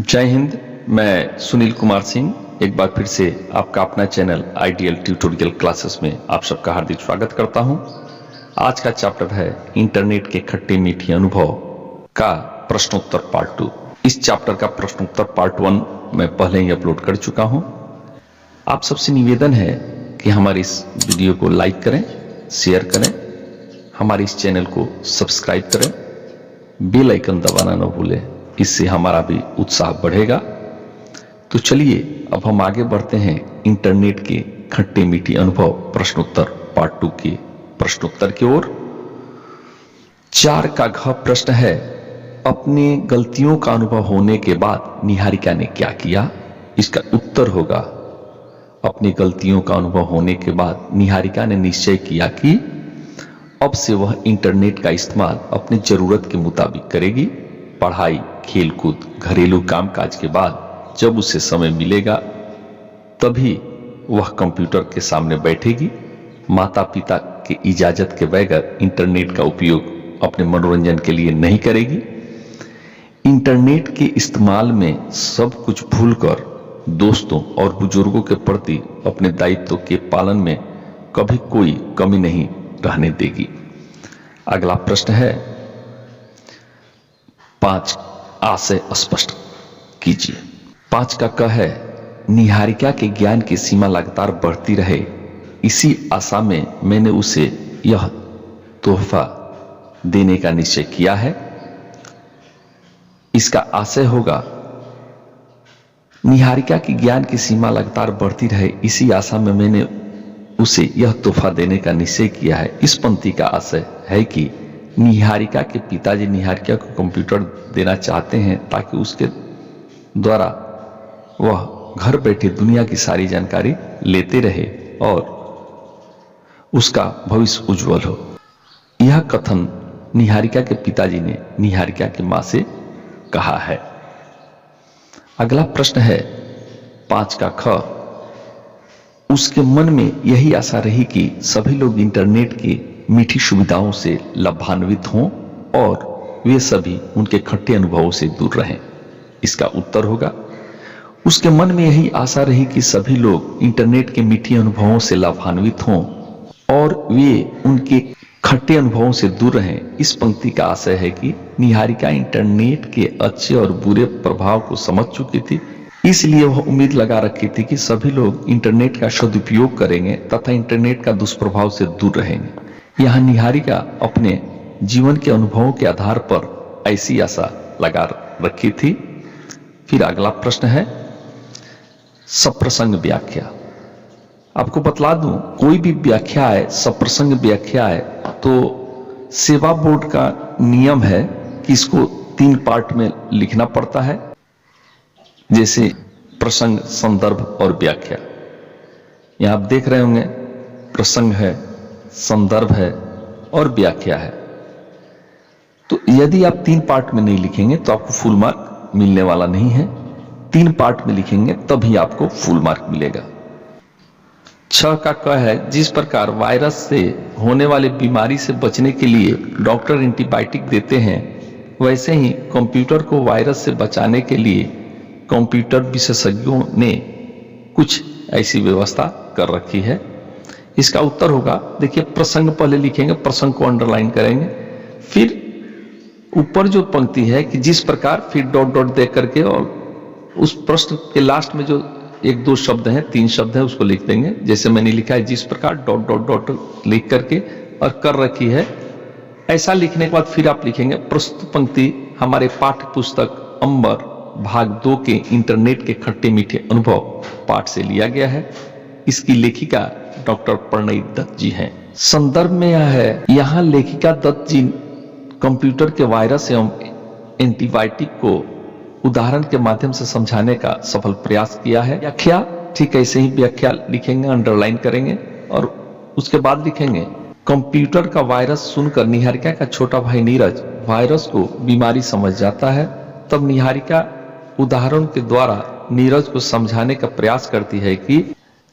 जय हिंद। मैं सुनील कुमार सिंह एक बार फिर से आपका अपना चैनल आइडियल ट्यूटोरियल क्लासेस में आप सबका हार्दिक स्वागत करता हूं। आज का चैप्टर है इंटरनेट के खट्टे मीठे अनुभव का प्रश्नोत्तर पार्ट 2। इस चैप्टर का प्रश्नोत्तर पार्ट 1 मैं पहले ही अपलोड कर चुका हूं। आप सबसे निवेदन है कि हमारे इस वीडियो को लाइक करें, शेयर करें, हमारे इस चैनल को सब्सक्राइब करें, बेल आइकन दबाना न भूलें, इससे हमारा भी उत्साह बढ़ेगा। तो चलिए अब हम आगे बढ़ते हैं इंटरनेट के खट्टे मीठे अनुभव प्रश्नोत्तर पार्ट 2 के प्रश्नोत्तर की ओर। 4 का घ प्रश्न है, अपनी गलतियों का अनुभव होने के बाद निहारिका ने क्या किया? इसका उत्तर होगा, अपनी गलतियों का अनुभव होने के बाद निहारिका ने निश्चय किया कि अब से वह इंटरनेट का इस्तेमाल अपनी जरूरत के मुताबिक करेगी। पढ़ाई, खेलकूद, घरेलू कामकाज के बाद जब उसे समय मिलेगा तभी वह कंप्यूटर के सामने बैठेगी। माता पिता की इजाजत के बगैर इंटरनेट का उपयोग अपने मनोरंजन के लिए नहीं करेगी। इंटरनेट के इस्तेमाल में सब कुछ भूलकर दोस्तों और बुजुर्गों के प्रति अपने दायित्व के पालन में कभी कोई कमी नहीं रहने देगी। अगला प्रश्न है 5, आ से स्पष्ट कीजिए। 5 का क है, निहारिका के ज्ञान की सीमा लगातार बढ़ती रहे, इसी आशा में मैंने उसे यह तोहफा देने का निश्चय किया है। इसका आशय होगा, निहारिका की ज्ञान की सीमा लगातार बढ़ती रहे, इसी आशा में मैंने उसे यह तोहफा देने का निश्चय किया है। इस पंक्ति का आशय है कि निहारिका के पिताजी निहारिका को कंप्यूटर देना चाहते हैं ताकि उसके द्वारा वह घर बैठे दुनिया की सारी जानकारी लेते रहे और उसका भविष्य उज्जवल हो। यह कथन निहारिका के पिताजी ने निहारिका की मां से कहा है। अगला प्रश्न है 5 का ख, उसके मन में यही आशा रही कि सभी लोग इंटरनेट की मीठी सुविधाओं से लाभान्वित हों और वे सभी उनके खट्टे अनुभवों से दूर रहें। इसका उत्तर होगा, उसके मन में यही आशा रही कि सभी लोग इंटरनेट के मीठे अनुभवों से लाभान्वित हों और वे उनके खट्टे अनुभवों से दूर रहें। इस पंक्ति का आशय है कि निहारिका इंटरनेट के अच्छे और बुरे प्रभाव को समझ चुकी थी, इसलिए वह उम्मीद लगा रखी थी कि सभी लोग इंटरनेट का सदुपयोग करेंगे तथा इंटरनेट का दुष्प्रभाव से दूर रहेंगे। यहाँ निहारिका अपने जीवन के अनुभवों के आधार पर ऐसी आशा लगा रखी थी। फिर अगला प्रश्न है सप्रसंग व्याख्या। आपको बतला दूं, कोई भी व्याख्या है, सप्रसंग व्याख्या है, तो सेवा बोर्ड का नियम है कि इसको 3 पार्ट में लिखना पड़ता है, जैसे प्रसंग, संदर्भ और व्याख्या। यहां आप देख रहे होंगे प्रसंग है, संदर्भ है और व्याख्या है। तो यदि आप 3 पार्ट में नहीं लिखेंगे तो आपको फुल मार्क मिलने वाला नहीं है। 3 पार्ट में लिखेंगे तभी आपको फुल मार्क मिलेगा। 6 का क है, जिस प्रकार वायरस से होने वाले बीमारी से बचने के लिए डॉक्टर एंटीबायोटिक देते हैं, वैसे ही कंप्यूटर को वायरस से बचाने के लिए कंप्यूटर विशेषज्ञों ने कुछ ऐसी व्यवस्था कर रखी है। इसका उत्तर होगा, देखिए प्रसंग पहले लिखेंगे, प्रसंग को अंडरलाइन करेंगे, फिर ऊपर जो पंक्ति है कि जिस प्रकार, फिर डॉट डॉट दे करके और उस प्रश्न के लास्ट में जो 1-2 शब्द हैं, 3 शब्द हैं, उसको लिख देंगे। जैसे मैंने लिखा है जिस प्रकार डॉट डॉट डॉट लिख करके और कर रखी है, ऐसा लिखने के बाद फिर आप लिखेंगे प्रस्तुत पंक्ति हमारे पाठ्य पुस्तक अंबर भाग 2 के इंटरनेट के खट्टे मीठे अनुभव पाठ से लिया गया है। इसकी लेखिका डॉक्टर प्रणय दत्त जी हैं। संदर्भ में यह है, यहाँ लेखिका दत्त जी कंप्यूटर के वायरस एवं एंटीबायोटिक को उदाहरण के माध्यम से समझाने का सफल प्रयास किया है। व्याख्या, ठीक ऐसे ही व्याख्या लिखेंगे, अंडरलाइन करेंगे और उसके बाद लिखेंगे कंप्यूटर का वायरस सुनकर निहारिका का छोटा भाई नीरज वायरस को बीमारी समझ जाता है। तब निहारिका उदाहरण के द्वारा नीरज को समझाने का प्रयास करती है कि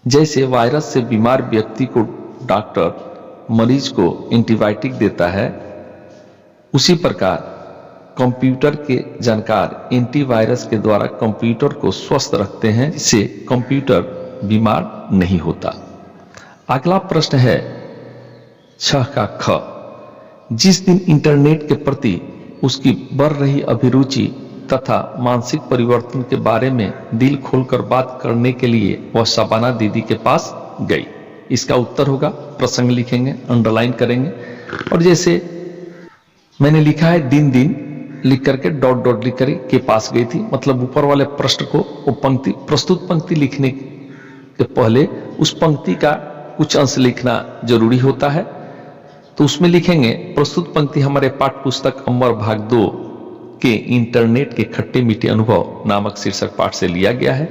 जैसे वायरस से बीमार व्यक्ति को डॉक्टर मरीज को एंटीबायोटिक देता है, उसी प्रकार कंप्यूटर के जानकार एंटीवायरस के द्वारा कंप्यूटर को स्वस्थ रखते हैं, जिससे कंप्यूटर बीमार नहीं होता। अगला प्रश्न है 6 का ख। जिस दिन इंटरनेट के प्रति उसकी बढ़ रही अभिरुचि तथा मानसिक परिवर्तन के बारे में दिल खोलकर बात करने के लिए वह शबाना दीदी के पास गई। इसका उत्तर होगा, प्रसंग लिखेंगे, अंडरलाइन करेंगे, और जैसे मैंने लिखा है दिन दिन लिख करके डॉट डॉट लिख कर के पास गई थी, मतलब ऊपर वाले प्रश्न को वो पंक्ति, प्रस्तुत पंक्ति लिखने के पहले उस पंक्ति का कुछ अंश लिखना जरूरी होता है। तो उसमें लिखेंगे, प्रस्तुत पंक्ति हमारे पाठ्य पुस्तक अमर भाग 2 के इंटरनेट के खट्टे मीठे अनुभव नामक शीर्षक पाठ से लिया गया है।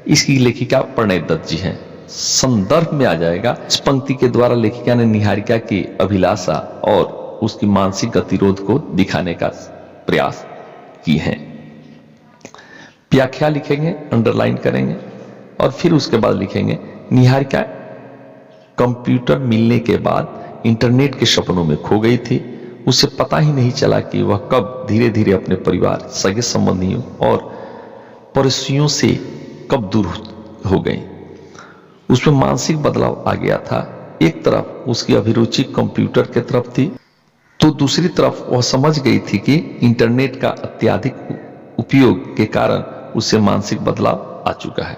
इसकी लेखिका प्रणय दत्त जी हैं। संदर्भ में आ जाएगा, इस पंक्ति के द्वारा लेखिका ने निहारिका की अभिलाषा और उसकी मानसिक गतिरोध को दिखाने का प्रयास की है। व्याख्या लिखेंगे, अंडरलाइन करेंगे, और फिर उसके बाद लिखेंगे, निहारिका कंप्यूटर मिलने के बाद इंटरनेट के सपनों में खो गई थी। उसे पता ही नहीं चला कि वह कब धीरे धीरे अपने परिवार, सगे संबंधियों और पड़ोसियों से कब दूर हो गई। उसमें मानसिक बदलाव आ गया था। एक तरफ उसकी अभिरुचि कंप्यूटर की तरफ थी, तो दूसरी तरफ वह समझ गई थी कि इंटरनेट का अत्यधिक उपयोग के कारण उसे मानसिक बदलाव आ चुका है।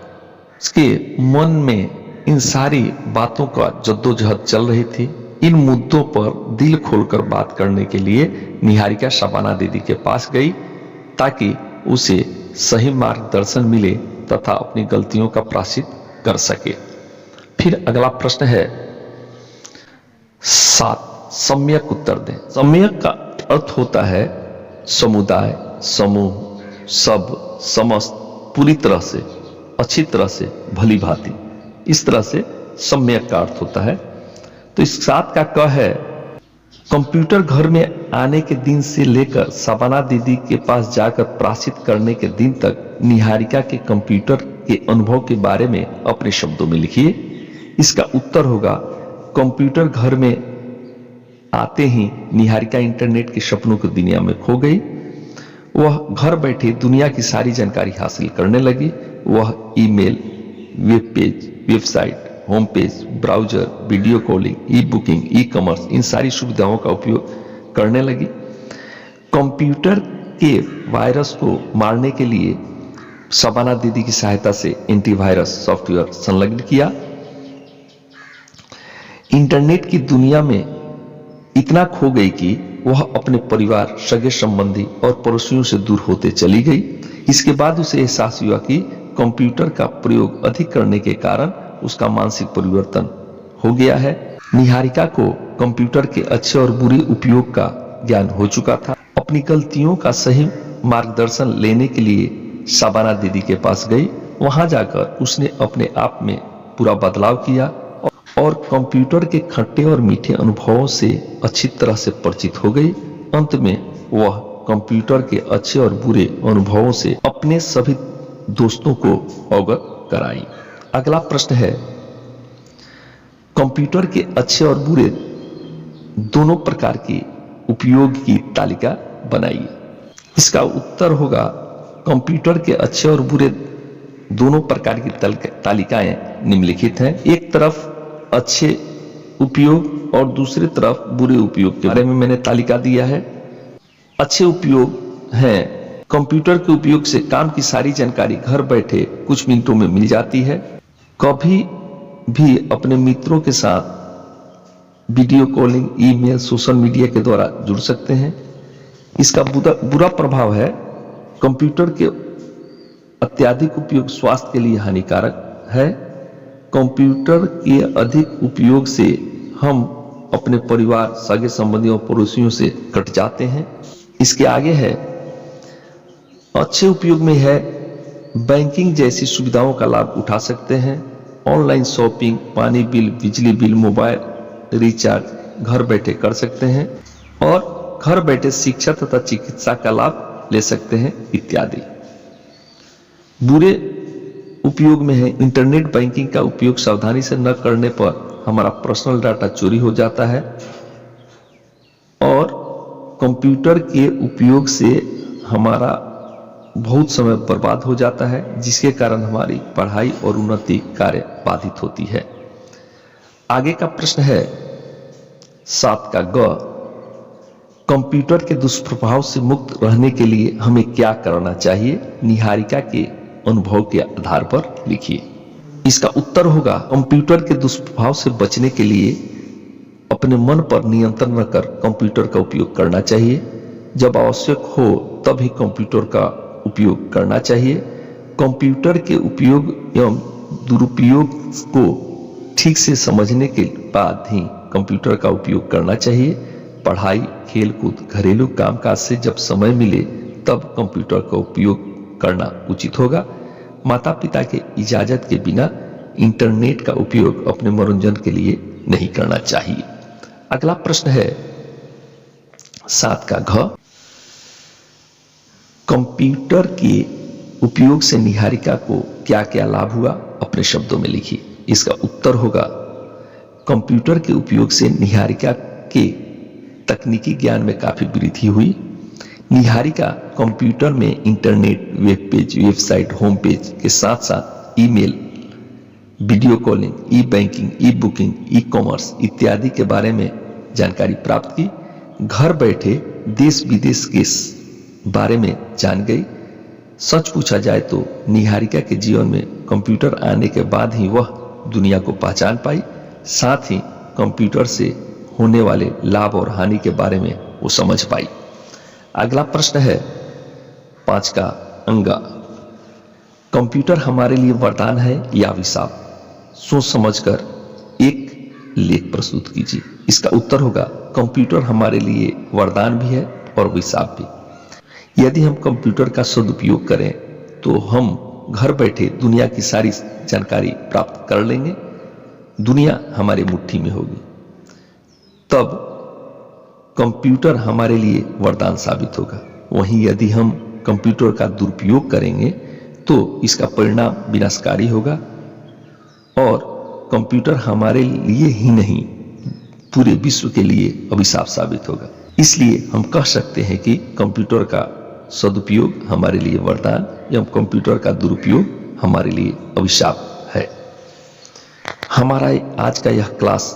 उसके मन में इन सारी बातों का जद्दोजहद चल रही थी। इन मुद्दों पर दिल खोलकर बात करने के लिए निहारिका शबाना दीदी के पास गई, ताकि उसे सही मार्गदर्शन मिले तथा अपनी गलतियों का प्रायश्चित कर सके। फिर अगला प्रश्न है 7, सम्यक उत्तर दें। सम्यक का अर्थ होता है समुदाय, समूह, सब, समस्त, पूरी तरह से, अच्छी तरह से, भली भांति, इस तरह से सम्यक का अर्थ होता है। तो इस 7 का क है, कंप्यूटर घर में आने के दिन से लेकर शबाना दीदी के पास जाकर प्रायश्चित करने के दिन तक निहारिका के कंप्यूटर के अनुभव के बारे में अपने शब्दों में लिखिए। इसका उत्तर होगा, कंप्यूटर घर में आते ही निहारिका इंटरनेट के सपनों की दुनिया में खो गई। वह घर बैठे दुनिया की सारी जानकारी हासिल करने लगी। वह email, web page, website, home page, browser, video calling, e booking, e commerce, इन सारी सुविधाओं का उपयोग करने लगी। कंप्यूटर के वायरस को मारने के लिए शबाना दीदी की सहायता से एंटीवायरस सॉफ्टवेयर संलग्न किया। इंटरनेट की दुनिया में इतना खो गई कि वह अपने परिवार, सगे संबंधी और पड़ोसियों से दूर होते चली गई। इसके बाद उसे एहसास हुआ कि कंप्यूटर का प्रयोग अधिक करने के कारण उसका मानसिक परिवर्तन हो गया है। निहारिका को कंप्यूटर के अच्छे और बुरे उपयोग का ज्ञान हो चुका था। अपनी गलतियों का सही मार्गदर्शन लेने के लिए शबाना दीदी के पास गई। वहां जाकर उसने अपने आप में पूरा बदलाव किया और कंप्यूटर के खट्टे और मीठे अनुभवों से अच्छी तरह से परिचित हो गई। अंत में वह कंप्यूटर के अच्छे और बुरे अनुभवों से अपने सभी दोस्तों को अवगत कराई। अगला प्रश्न है, कंप्यूटर के अच्छे और बुरे दोनों प्रकार के उपयोग की तालिका बनाइए। इसका उत्तर होगा, कंप्यूटर के अच्छे और बुरे दोनों प्रकार की तालिकाएं निम्नलिखित हैं। एक तरफ अच्छे उपयोग और दूसरी तरफ बुरे उपयोग के बारे में मैंने तालिका दिया है। अच्छे उपयोग हैं, कंप्यूटर के उपयोग से काम की सारी जानकारी घर बैठे कुछ मिनटों में मिल जाती है। कभी भी अपने मित्रों के साथ video calling, email, social media के द्वारा जुड़ सकते हैं। इसका बुरा प्रभाव है, कंप्यूटर के अत्यधिक उपयोग स्वास्थ्य के लिए हानिकारक है। कंप्यूटर के अधिक उपयोग से हम अपने परिवार, सगे संबंधियों और पड़ोसियों से कट जाते हैं। इसके आगे है, अच्छे उपयोग में है, बैंकिंग जैसी सुविधाओं का लाभ उठा सकते हैं। ऑनलाइन शॉपिंग, पानी बिल, बिजली बिल, मोबाइल रिचार्ज घर बैठे कर सकते हैं और घर बैठे शिक्षा तथा चिकित्सा का लाभ ले सकते हैं इत्यादि। बुरे उपयोग में है, इंटरनेट बैंकिंग का उपयोग सावधानी से न करने पर हमारा पर्सनल डाटा चोरी हो जाता है और कंप्यूटर के उपयोग से हमारा बहुत समय बर्बाद हो जाता है, जिसके कारण हमारी पढ़ाई और उन्नति कार्य बाधित होती है। आगे का प्रश्न है 7 का ग, कंप्यूटर के दुष्प्रभाव से मुक्त रहने के लिए हमें क्या करना चाहिए? निहारिका के अनुभव के आधार पर लिखिए। इसका उत्तर होगा, कंप्यूटर के दुष्प्रभाव से बचने के लिए अपने मन पर नियंत्रण रखकर कंप्यूटर का उपयोग करना चाहिए। जब आवश्यक हो तब ही कंप्यूटर का उपयोग करना चाहिए। कंप्यूटर के उपयोग एवं दुरुपयोग को ठीक से समझने के बाद ही कंप्यूटर का उपयोग करना चाहिए। पढ़ाई, खेलकूद, घरेलू कामकाज से जब समय मिले तब कंप्यूटर का उपयोग करना उचित होगा। माता पिता के इजाजत के बिना इंटरनेट का उपयोग अपने मनोरंजन के लिए नहीं करना चाहिए। अगला प्रश्न है 7 का घ, कंप्यूटर के उपयोग से निहारिका को क्या क्या लाभ हुआ? अपने शब्दों में लिखिए। इसका उत्तर होगा, कंप्यूटर के उपयोग से निहारिका के तकनीकी ज्ञान में काफी वृद्धि हुई। निहारिका कंप्यूटर में internet, web page, website, home page के साथ साथ ईमेल, वीडियो कॉलिंग, ई बैंकिंग, ई बुकिंग, ई कॉमर्स इत्यादि के बारे में जानकारी प्राप्त की। घर बैठे देश विदेश के बारे में जान गई। सच पूछा जाए तो निहारिका के जीवन में कंप्यूटर आने के बाद ही वह दुनिया को पहचान पाई, साथ ही कंप्यूटर से होने वाले लाभ और हानि के बारे में वो समझ पाई। अगला प्रश्न है 5 का अंगा, कंप्यूटर हमारे लिए वरदान है या अभिशाप? सोच समझकर एक लेख प्रस्तुत कीजिए। इसका उत्तर होगा, कंप्यूटर हमारे लिए वरदान भी है और अभिशाप भी। यदि हम कंप्यूटर का सदुपयोग करें तो हम घर बैठे दुनिया की सारी जानकारी प्राप्त कर लेंगे। दुनिया हमारी मुट्ठी में होगी। तब कंप्यूटर हमारे लिए वरदान साबित होगा। वहीं यदि हम कंप्यूटर का दुरुपयोग करेंगे तो इसका परिणाम विनाशकारी होगा और कंप्यूटर हमारे लिए ही नहीं पूरे विश्व के लिए अभिशाप साबित होगा। इसलिए हम कह सकते हैं कि कंप्यूटर का सदुपयोग हमारे लिए वरदान एवं कंप्यूटर का दुरुपयोग हमारे लिए अभिशाप है। हमारा आज का यह क्लास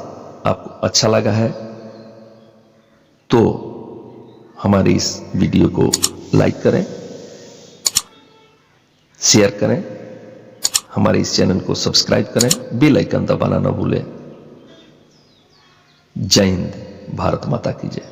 आपको अच्छा लगा है तो हमारे इस वीडियो को लाइक करें, शेयर करें, हमारे इस चैनल को सब्सक्राइब करें, बेल आइकन दबाना न भूलें। जय हिंद, भारत माता की जय।